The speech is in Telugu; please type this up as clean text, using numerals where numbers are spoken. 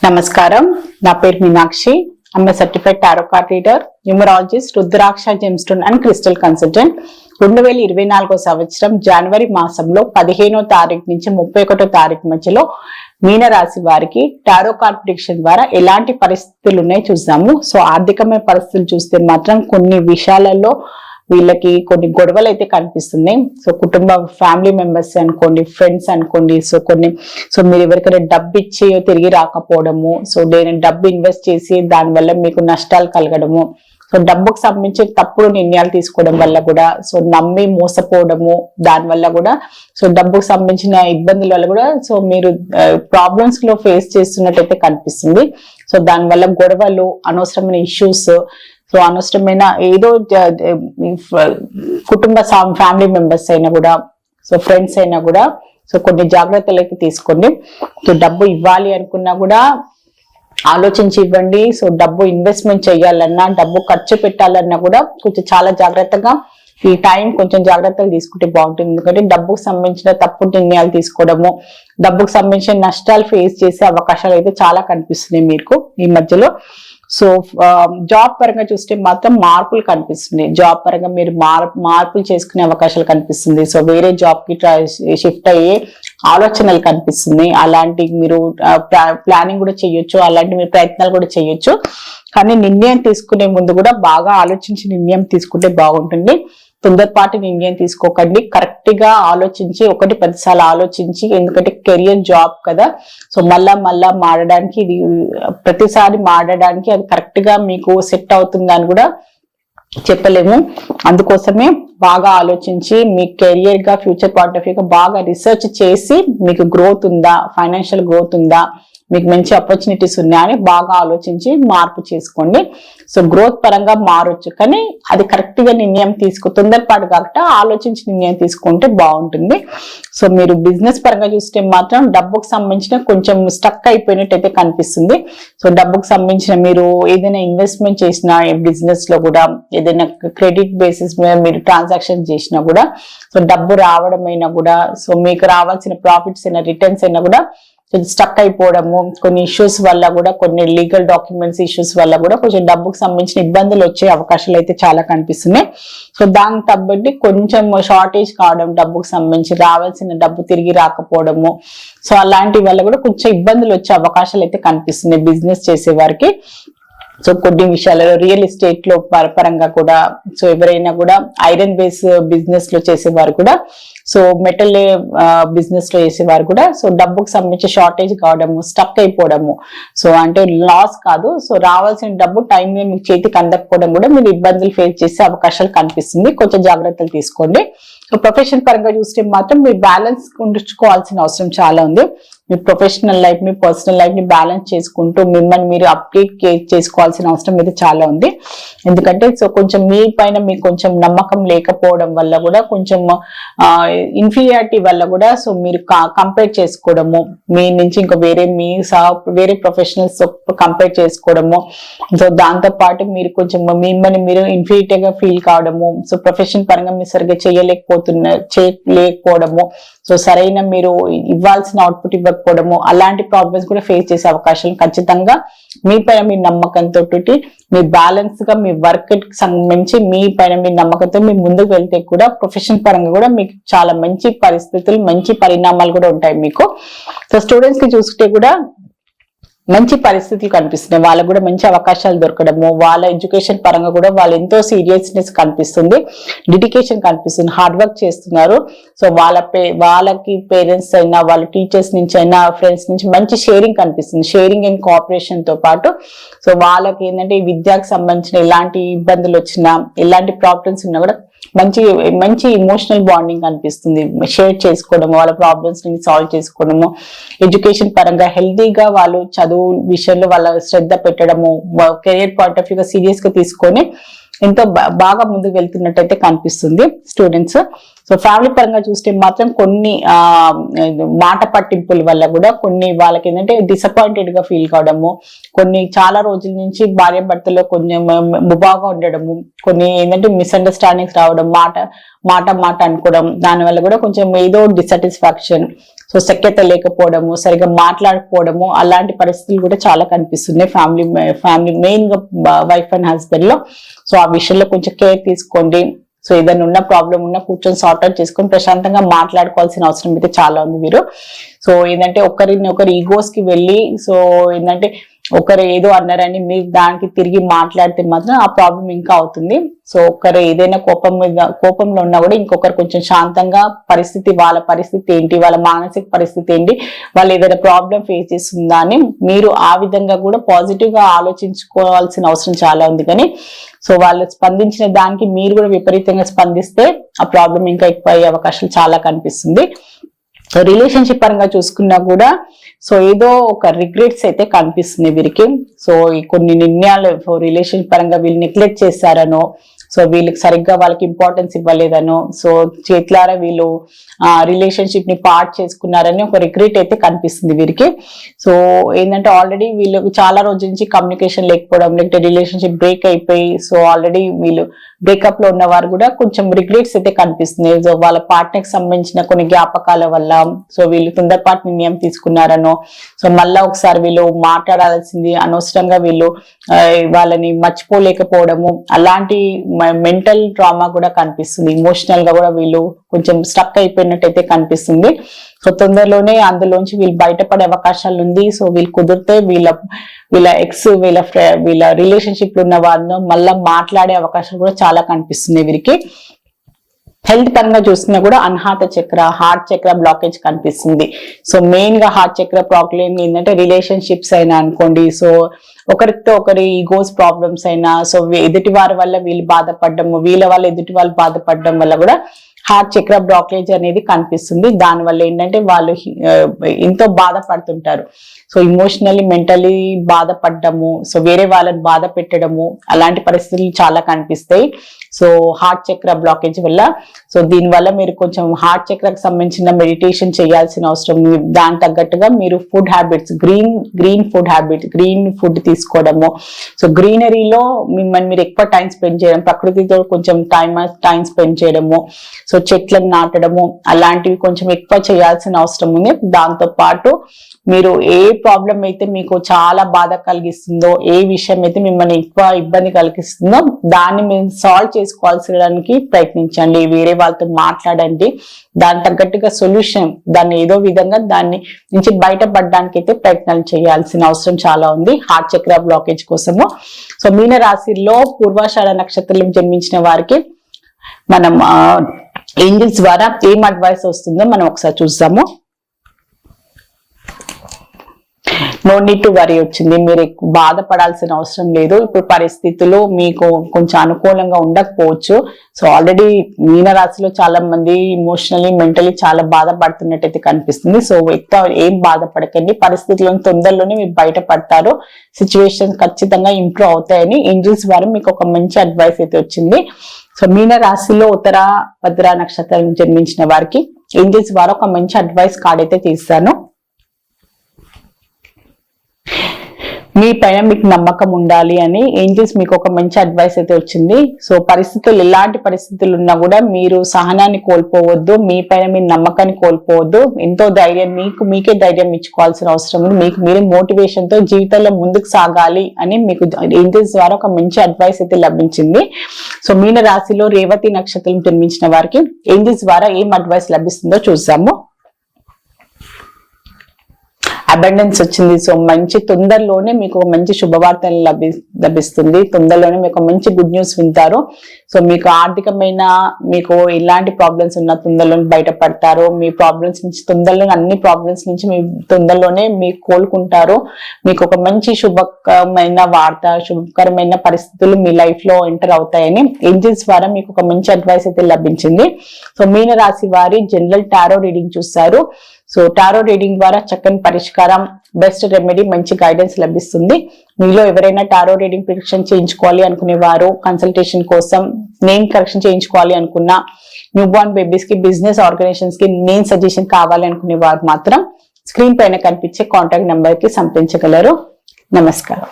నమస్కారం. నా పేరు Meenakshi. I'm a certified tarot card reader, numerologist, rudraksha gemstone and crystal consultant. 2024 సంవత్సరం జనవరి మాసంలో 15వ తారీఖు నుంచి 31వ తారీఖు మధ్యలో మీనరాశి వారికి టారో కార్డ్ ప్రిడిక్షన్ ద్వారా ఎలాంటి పరిస్థితులు ఉన్నాయో చూద్దాము. సో ఆర్థికమైన పరిస్థితులు చూస్తే మాత్రం కొన్ని విషయాలలో వీళ్ళకి కొన్ని గొడవలు అయితే కనిపిస్తున్నాయి. సో కుటుంబ ఫ్యామిలీ మెంబర్స్ అనుకోండి, ఫ్రెండ్స్ అనుకోండి, సో మీరు ఎవరికైనా డబ్బు ఇచ్చి తిరిగి రాకపోవడము, సో నేను డబ్బు ఇన్వెస్ట్ చేసి దానివల్ల మీకు నష్టాలు కలగడము, సో డబ్బుకు సంబంధించి తప్పుడు నిర్ణయాలు తీసుకోవడం వల్ల కూడా, సో నమ్మి మోసపోవడము దానివల్ల కూడా, సో డబ్బుకు సంబంధించిన ఇబ్బందుల వల్ల కూడా సో మీరు ప్రాబ్లమ్స్ లో ఫేస్ చేస్తున్నట్టయితే కనిపిస్తుంది. సో దానివల్ల గొడవలు, అనవసరమైన ఇష్యూస్, సో అనవసరమైన ఏదో కుటుంబ ఫ్యామిలీ మెంబర్స్ అయినా కూడా, సో ఫ్రెండ్స్ అయినా కూడా, సో కొన్ని జాగ్రత్తలు అయితే తీసుకోండి. సో డబ్బు ఇవ్వాలి అనుకున్నా కూడా ఆలోచించి ఇవ్వండి. సో డబ్బు ఇన్వెస్ట్మెంట్ చేయాలన్నా, డబ్బు ఖర్చు పెట్టాలన్నా కూడా కొంచెం చాలా జాగ్రత్తగా ఈ టైం కొంచెం జాగ్రత్తలు తీసుకుంటే బాగుంటుంది. ఎందుకంటే డబ్బుకు సంబంధించిన తప్పుడు నిర్ణయాలు తీసుకోవడము, డబ్బుకు సంబంధించిన నష్టాలు ఫేస్ చేసే అవకాశాలు అయితే చాలా కనిపిస్తున్నాయి మీకు ఈ మధ్యలో. సో జాబ్ పరంగా చూస్తే మాత్రం మార్పులు కనిపిస్తున్నాయి. జాబ్ పరంగా మీరు మార్పులు చేసుకునే అవకాశాలు కనిపిస్తుంది. సో వేరే జాబ్ కి షిఫ్ట్ అయ్యే ఆలోచనలు కనిపిస్తున్నాయి. అలాంటి మీరు ప్లానింగ్ కూడా చేయొచ్చు, అలాంటి మీరు ప్రయత్నాలు కూడా చేయొచ్చు. కానీ నిర్ణయం తీసుకునే ముందు కూడా బాగా ఆలోచించి నిర్ణయం తీసుకుంటే బాగుంటుంది. తొందరపాటి నిర్ణయం తీసుకోకండి. కరెక్ట్ గా ఆలోచించి 1-10 సార్లు ఆలోచించి, ఎందుకంటే కెరియర్ జాబ్ కదా, సో మళ్ళా మారడానికి ఇది ప్రతిసారి మారడానికి అది కరెక్ట్ గా మీకు సెట్ అవుతుందని కూడా చెప్పలేము. అందుకోసమే బాగా ఆలోచించి మీ కెరియర్ గా, ఫ్యూచర్ పాయింట్ ఆఫ్ వ్యూ బాగా రీసెర్చ్ చేసి మీకు గ్రోత్ ఉందా, ఫైనాన్షియల్ గ్రోత్ ఉందా, మీకు మంచి ఆపర్చునిటీస్ ఉన్నాయని బాగా ఆలోచించి మార్పు చేసుకోండి. సో గ్రోత్ పరంగా మారొచ్చు, కానీ అది కరెక్ట్ గా నిర్ణయం తొందరపాటు కాకుండా ఆలోచించి నిర్ణయం తీసుకుంటే బాగుంటుంది. సో మీరు బిజినెస్ పరంగా చూస్తే మాత్రం డబ్బుకు సంబంధించిన కొంచెం స్టక్ అయిపోయినట్టయితే కనిపిస్తుంది. సో డబ్బుకు సంబంధించిన మీరు ఏదైనా ఇన్వెస్ట్మెంట్ చేసినా బిజినెస్ లో కూడా, ఏదైనా క్రెడిట్ బేసిస్ మీద మీరు ట్రాన్సాక్షన్ చేసినా కూడా, సో డబ్బు రావడం అయినా కూడా, సో మీకు రావాల్సిన ప్రాఫిట్స్ అయినా రిటర్న్స్ అయినా కూడా స్టక్ అయిపోవడము, కొన్ని ఇష్యూస్ వల్ల కూడా, కొన్ని లీగల్ డాక్యుమెంట్స్ ఇష్యూస్ వల్ల కూడా కొంచెం డబ్బుకు సంబంధించిన ఇబ్బందులు వచ్చే అవకాశాలు అయితే చాలా కనిపిస్తున్నాయి. సో దానికి తగ్గట్టు కొంచెం షార్టేజ్ కావడం, డబ్బుకు సంబంధించి రావాల్సిన డబ్బు తిరిగి రాకపోవడము, సో అలాంటి వల్ల కూడా కొంచెం ఇబ్బందులు వచ్చే అవకాశాలు అయితే కనిపిస్తున్నాయి బిజినెస్ చేసే వారికి. సో కొన్ని విషయాలలో రియల్ ఎస్టేట్ లో పరంగా కూడా, సో ఎవరైనా కూడా ఐరన్ బేస్ బిజినెస్ లో చేసేవారు కూడా, సో మెటల్ బిజినెస్ లో చేసేవారు కూడా, సో డబ్బుకు సంబంధించి షార్టేజ్ కావడము, స్టక్ అయిపోవడము, సో అంటే లాస్ కాదు, సో రావాల్సిన డబ్బు టైం మీకు చేతికి అందకపోవడం కూడా మీరు ఇబ్బందులు ఫేస్ చేసే అవకాశాలు కనిపిస్తుంది. కొంచెం జాగ్రత్తలు తీసుకోండి. సో ప్రొఫెషన్ పరంగా చూస్తే మాత్రం మీరు బ్యాలెన్స్ ఉంచుకోవాల్సిన అవసరం చాలా ఉంది. మీ ప్రొఫెషనల్ లైఫ్ ని, పర్సనల్ లైఫ్ ని బ్యాలెన్స్ చేసుకుంటూ మిమ్మల్ని మీరు అప్డేట్ చేసుకోవాల్సిన అవసరం అయితే చాలా ఉంది. ఎందుకంటే సో కొంచెం మీ పైన మీకు కొంచెం నమ్మకం లేకపోవడం వల్ల కూడా, కొంచెం ఇన్ఫీరియారిటీ వల్ల కూడా, సో మీరు కంపేర్ చేసుకోవడము, మీ నుంచి ఇంకా వేరే ప్రొఫెషనల్స్ కంపేర్ చేసుకోవడము, సో దాంతో పాటు మీరు కొంచెం మిమ్మల్ని మీరు ఇన్ఫీరియారిటీగా ఫీల్ కావడము, సో ప్రొఫెషన్ పరంగా మీరు సరిగ్గా చేయలేకపోవడము, సో సరైన మీరు ఇవ్వాల్సిన అవుట్పుట్ ఇవ్వకపోవడము, అలాంటి ప్రాబ్లమ్స్ కూడా ఫేస్ చేసే అవకాశాలు ఖచ్చితంగా మీ పైన మీ నమ్మకంతో, మీ బ్యాలెన్స్ గా మీ వర్క్ సంబంధించి మీ పైన మీ నమ్మకంతో మీరు ముందుకు వెళ్తే కూడా ప్రొఫెషన్ పరంగా కూడా మీకు చాలా మంచి పరిస్థితులు, మంచి పరిణామాలు కూడా ఉంటాయి మీకు. సో స్టూడెంట్స్ కి చూసుకుంటే కూడా మంచి పరిస్థితులు కనిపిస్తున్నాయి. వాళ్ళకు కూడా మంచి అవకాశాలు దొరకడము, వాళ్ళ ఎడ్యుకేషన్ పరంగా కూడా వాళ్ళు ఎంతో సీరియస్నెస్ కనిపిస్తుంది, డెడికేషన్ కనిపిస్తుంది, హార్డ్ వర్క్ చేస్తున్నారు. సో వాళ్ళకి పేరెంట్స్ అయినా, వాళ్ళ టీచర్స్ నుంచి అయినా, ఫ్రెండ్స్ నుంచి మంచి షేరింగ్ కనిపిస్తుంది. షేరింగ్ అండ్ కోఆపరేషన్ తో పాటు సో వాళ్ళకి ఏంటంటే విద్యకు సంబంధించిన ఎలాంటి ఇబ్బందులు వచ్చినా, ఎలాంటి ప్రాబ్లమ్స్ ఉన్నా కూడా మంచి ఇమోషనల్ బాండింగ్ కనిపిస్తుంది. షేర్ చేసుకోవడము, వాళ్ళ ప్రాబ్లమ్స్ ని సాల్వ్ చేసుకోవడము, ఎడ్యుకేషన్ పరంగా హెల్తీగా వాళ్ళు చదువు విషయంలో వాళ్ళ శ్రద్ధ పెట్టడము, career point of view serious గా తీసుకొని ఎంతో బాగా ముందుకు వెళ్తున్నట్టయితే కనిపిస్తుంది స్టూడెంట్స్. సో ఫ్యామిలీ పరంగా చూస్తే మాత్రం కొన్ని మాట పట్టింపుల వల్ల కూడా కొన్ని వాళ్ళకి ఏంటంటే డిసప్పాయింటెడ్ గా ఫీల్ కావడము, కొన్ని చాలా రోజుల నుంచి భార్య భర్తలో కొంచెం ముబాగా ఉండడము, కొన్ని ఏంటంటే మిస్అండర్స్టాండింగ్స్ రావడం, మాట అనుకోవడం, దానివల్ల కూడా కొంచెం ఏదో డిసాటిస్ఫాక్షన్, సో సఖ్యత లేకపోవడము, సరిగా మాట్లాడకపోవడము, అలాంటి పరిస్థితులు కూడా చాలా కనిపిస్తున్నాయి ఫ్యామిలీ మెయిన్ గా వైఫ్ అండ్ హస్బెండ్ లో. సో ఆ విషయంలో కొంచెం కేర్ తీసుకోండి. సో ఏదైనా ఉన్న ప్రాబ్లం ఉన్నా కూర్చొని సార్ట్ అవుట్ చేసుకొని ప్రశాంతంగా మాట్లాడుకోవాల్సిన అవసరం అయితే చాలా ఉంది మీరు. సో ఏంటంటే ఒకరి ఈగోస్ కి వెళ్ళి, సో ఏంటంటే ఒకరు ఏదో అన్నారని మీరు దానికి తిరిగి మాట్లాడితే మాత్రం ఆ ప్రాబ్లం ఇంకా అవుతుంది. సో ఒకరు ఏదైనా కోపంలో ఉన్నా కూడా ఇంకొకరు కొంచెం శాంతంగా వాళ్ళ పరిస్థితి ఏంటి, వాళ్ళ మానసిక పరిస్థితి ఏంటి, వాళ్ళు ఏదైనా ప్రాబ్లం ఫేస్ చేస్తుందా అని మీరు ఆ విధంగా కూడా పాజిటివ్ గా ఆలోచించుకోవాల్సిన అవసరం చాలా ఉంది. కానీ సో వాళ్ళు స్పందించిన దానికి మీరు కూడా విపరీతంగా స్పందిస్తే ఆ ప్రాబ్లం ఇంకా ఎక్కువ అయ్యే అవకాశాలు చాలా కనిపిస్తుంది. రిలేషన్షిప్ పరంగా చూసుకున్నా కూడా సో ఏదో ఒక రిగ్రెట్స్ అయితే కనిపిస్తుంది వీరికి. సో ఈ కొన్ని నిర్ణయాలు రిలేషన్ పరంగా వీళ్ళు నెగ్లెక్ట్ చేశారనో, సో వీళ్ళకి సరిగ్గా వాళ్ళకి ఇంపార్టెన్స్ ఇవ్వలేదనో, సో చేతులారా వీళ్ళు రిలేషన్షిప్ ని పార్ట్ చేసుకున్నారని ఒక రిగ్రెట్ అయితే కనిపిస్తుంది వీరికి. సో ఏంటంటే ఆల్రెడీ వీళ్ళు చాలా రోజుల నుంచి కమ్యూనికేషన్ లేకపోవడం, లేకపోతే రిలేషన్షిప్ బ్రేక్ అయిపోయి సో ఆల్రెడీ వీళ్ళు బ్రేకప్ లో ఉన్న వారు కూడా కొంచెం రిగ్రెట్స్ అయితే కనిపిస్తున్నాయి. సో వాళ్ళ పార్ట్నర్ కి సంబంధించిన కొన్ని జ్ఞాపకాల వల్ల సో వీళ్ళు తొందరపాటు నిర్ణయం తీసుకున్నారనో, సో మళ్ళా ఒకసారి వీళ్ళు మాట్లాడాల్సింది అనవసరంగా వీళ్ళు వాళ్ళని మర్చిపోలేకపోవడము, అలాంటి మెంటల్ ట్రామా కూడా కనిపిస్తుంది. ఎమోషనల్ గా కూడా వీళ్ళు కొంచెం స్టక్ అయిపోయినట్టయితే కనిపిస్తుంది. సో తొందరలోనే అందులోంచి వీళ్ళు బయటపడే అవకాశాలు ఉంది. సో వీళ్ళు కుదిరితే వీళ్ళ ఎక్స్ వీళ్ళ రిలేషన్షిప్ లో ఉన్న వారిని మళ్ళా మాట్లాడే అవకాశాలు కూడా చాలా కనిపిస్తుంది వీరికి. హెల్త్ పరంగా చూసినా కూడా అన్హాత చక్ర, హార్ట్ చక్ర బ్లాకేజ్ కనిపిస్తుంది. సో మెయిన్ గా హార్ట్ చక్ర ప్రాబ్లం ఏంటంటే రిలేషన్షిప్స్ అయినా అనుకోండి, సో ఒకరితో ఒకరి ఈగోస్ ప్రాబ్లమ్స్ అయినా, సో ఎదుటి వారి వల్ల వీళ్ళు బాధపడము, వీళ్ళ వల్ల ఎదుటి వాళ్ళు బాధపడడం వల్ల కూడా హార్ట్ చక్ర బ్లాకేజ్ అనేది కనిపిస్తుంది. దానివల్ల ఏంటంటే వాళ్ళు ఎంతో బాధపడుతుంటారు. సో ఇమోషనల్లీ మెంటలీ బాధపడము, సో వేరే వాళ్ళని బాధ పెట్టడము, అలాంటి పరిస్థితులు చాలా కనిపిస్తాయి. సో హార్ట్ చక్ర బ్లాకేజ్ వల్ల సో దీనివల్ల మీరు కొంచెం హార్ట్ చక్రకు సంబంధించిన మెడిటేషన్ చేయాల్సిన అవసరం. దాని తగ్గట్టుగా మీరు food habits, green food habit, green food తీసుకోవడము, సో గ్రీనరీలో మిమ్మల్ని మీరు ఎక్కువ టైం స్పెండ్ చేయడం, ప్రకృతితో కొంచెం టైం స్పెండ్ చేయడము, సో చెట్లను నాటడము, అలాంటివి కొంచెం ఎక్కువ చేయాల్సిన అవసరం ఉంది. దాంతో పాటు మీరు ఏ ప్రాబ్లం అయితే మీకు చాలా బాధ కలిగిస్తుందో, ఏ విషయం అయితే మిమ్మల్ని ఎక్కువ ఇబ్బంది కలిగిస్తుందో దాన్ని మీరు సాల్వ్ చేసుకోవాల్సడానికి ప్రయత్నించండి. వేరే వాళ్ళతో మాట్లాడండి, దాని తగ్గట్టుగా సొల్యూషన్, దాన్ని ఏదో విధంగా దాన్ని నుంచి బయటపడడానికి అయితే ప్రయత్నాలు చేయాల్సిన అవసరం చాలా ఉంది హార్ట్ చక్ర బ్లాకేజ్ కోసము. సో మీన రాశిలో పూర్వాషాఢ నక్షత్రం జన్మించిన వారికి మనం ఏంజల్స్ ద్వారా ఏం అడ్వైస్ వస్తుందో మనం ఒకసారి చూద్దాము. నో నీడ్ టు వరీ వచ్చింది. మీరు బాధపడాల్సిన అవసరం లేదు. ఇప్పుడు పరిస్థితులు మీకు కొంచెం అనుకూలంగా ఉండకపోవచ్చు. సో ఆల్రెడీ మీనరాశిలో చాలా మంది ఇమోషనల్లీ మెంటలీ చాలా బాధపడుతున్నట్టయితే కనిపిస్తుంది. సో ఎక్కువ ఏం బాధపడకండి, పరిస్థితులను తొందరలోనే మీరు బయటపడతారు. సిచ్యువేషన్స్ ఖచ్చితంగా ఇంప్రూవ్ అవుతాయని ఏంజల్స్ వారు మీకు ఒక మంచి అడ్వైస్ అయితే వచ్చింది. సో మీన రాశిలో ఉత్తర భద్ర నక్షత్రం జన్మించిన వారికి ఏంజల్స్ వారు ఒక మంచి అడ్వైస్ కార్డ్ అయితే తీస్తాను. మీ పైన మీకు నమ్మకం ఉండాలి అని ఏంజల్స్ మీకు ఒక మంచి అడ్వైస్ అయితే వచ్చింది. సో పరిస్థితులు ఎలాంటి పరిస్థితులు ఉన్నా కూడా మీరు సహనాన్ని కోల్పోవద్దు, మీ పైన మీ నమ్మకాన్ని కోల్పోవద్దు. ఎంతో ధైర్యం, మీకే ధైర్యం ఇచ్చుకోవాల్సిన అవసరం ఉంది. మీకు మీరే మోటివేషన్ తో జీవితంలో ముందుకు సాగాలి అని మీకు ఏంజల్స్ ద్వారా ఒక మంచి అడ్వైస్ అయితే లభించింది. సో మీన రాశిలో రేవతి నక్షత్రం జన్మించిన వారికి ఏంజల్స్ ద్వారా ఏం అడ్వైస్ లభిస్తుందో చూద్దాము. అబండెన్స్ వచ్చింది. సో మంచి తొందరలోనే మీకు మంచి శుభవార్తలు లభిస్తుంది. తొందరలోనే మీకు మంచి గుడ్ న్యూస్ వింటారు. సో మీకు ఆర్థికమైన మీకు ఎలాంటి ప్రాబ్లమ్స్ ఉన్నా తొందరలోనే బయటపడతారు. మీ ప్రాబ్లమ్స్ నుంచి తొందరలోనే, అన్ని ప్రాబ్లమ్స్ నుంచి మీ తొందరలోనే మీకు కోలుకుంటారు. మీకు ఒక మంచి శుభకరమైన వార్త, శుభకరమైన పరిస్థితులు మీ లైఫ్ లో ఎంటర్ అవుతాయని ఏంజల్స్ ద్వారా మీకు ఒక మంచి అడ్వైస్ అయితే లభించింది. సో మీన రాశి వారి జనరల్ టారో రీడింగ్ చూస్తారు. సో టారో రీడింగ్ ద్వారా చక్కని పరిష్కారం, బెస్ట్ రెమెడీ, మంచి గైడెన్స్ లభిస్తుంది. మీలో ఎవరైనా టారో రీడింగ్ ప్రిడిక్షన్ చేయించుకోవాలి అనుకునే వారు, కన్సల్టేషన్ కోసం నేమ్ కరెక్షన్ చేయించుకోవాలి అనుకున్నా, న్యూ బోర్న్ బేబీస్ కి, బిజినెస్ ఆర్గనైజేషన్స్ కి నేమ్ సజెషన్ కావాలి అనుకునే వారు మాత్రం స్క్రీన్ పైన కనిపించే కాంటాక్ట్ నెంబర్ కి సంప్రదించగలరు. నమస్కారం.